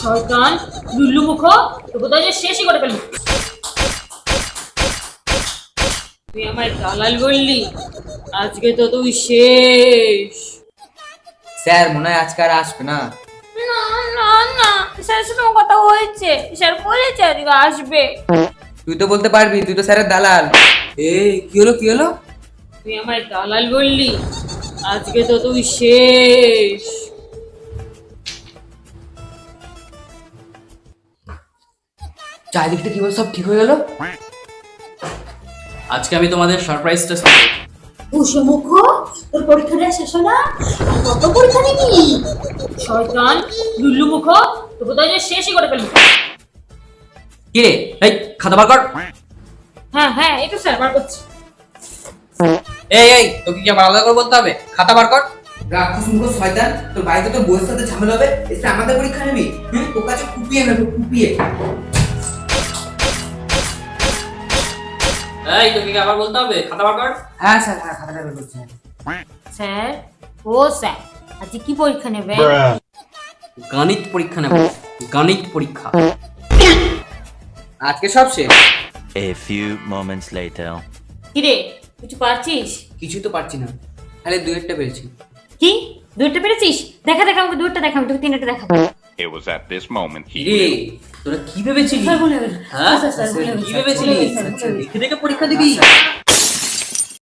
শয়তান লুল্লু মুখ, তোকে তো আজ শেষই করে ফেলবো। তুই আমায় দালাল বললি, আজকে তো তুই শেষ। স্যার মনে হয় আজকে আর আসবে না। না না না, স্যারের সাথে আমার কথা হয়েছে, স্যার বলেছে আজকে আসবে। তুই তো বলতে পারবি, তুই তো স্যারের দালাল। কি হলো কি হলো? তুই আমায় দালাল বললি, আজকে তো তুই শেষ। চারিদিকটা কি বল, সব ঠিক হয়ে গেল? আজকে আমি তোমাদের সারপ্রাইজ টেস্ট বসে মুখ, তোর পরীক্ষাটা শেষ হলো না? আর কত পরীক্ষা দিবি? শয়তান লুল্লু মুখ, তোকে তো আজ শেষই করে ফেলবো। কি রে, এই খাতা বার কর। হ্যাঁ হ্যাঁ, এই তো স্যার বার করছি। এই তোকে কি আবার আলাদা করে বলতে হবে? খাতা বার কর। রাক্ষস মুখ শয়তান, তোর বাড়িতে তোর বউয়ের সাথে ঝামেলা হবে, এসে আমাদের পরীক্ষা নিবি? তোর কাছে কুপিয়ে নেবো, কুপিয়ে। এই তোকে কি আবার বলতে হবে? খাতা বার কর। হ্যাঁ স্যার, হ্যাঁ খাতাটা বের করছি। স্যার, ও স্যার, আজকে কি পরীক্ষা নেবে? গণিত পরীক্ষা নেব, গণিত পরীক্ষা। আজকে সব শেষ। A few moments later. কি রে, কিছু পারছিস? কিছুই তো পারছি না, খালি দুইটা পেরেছি। কি দুইটা পেরেছিস? দেখা দেখা, আমাকে দুইটা দেখা, আমি তোকে তিনটা দেখাবো। It was at this moment he রে knew. তোরা কি ভেবেছিলি? স্যার বলে গেল। হ্যাঁ স্যার, স্যার, বলে গেল। কি ভেবেছিলি? স্যার, বলে গেল। দেখে দেখে পরীক্ষা দিবি?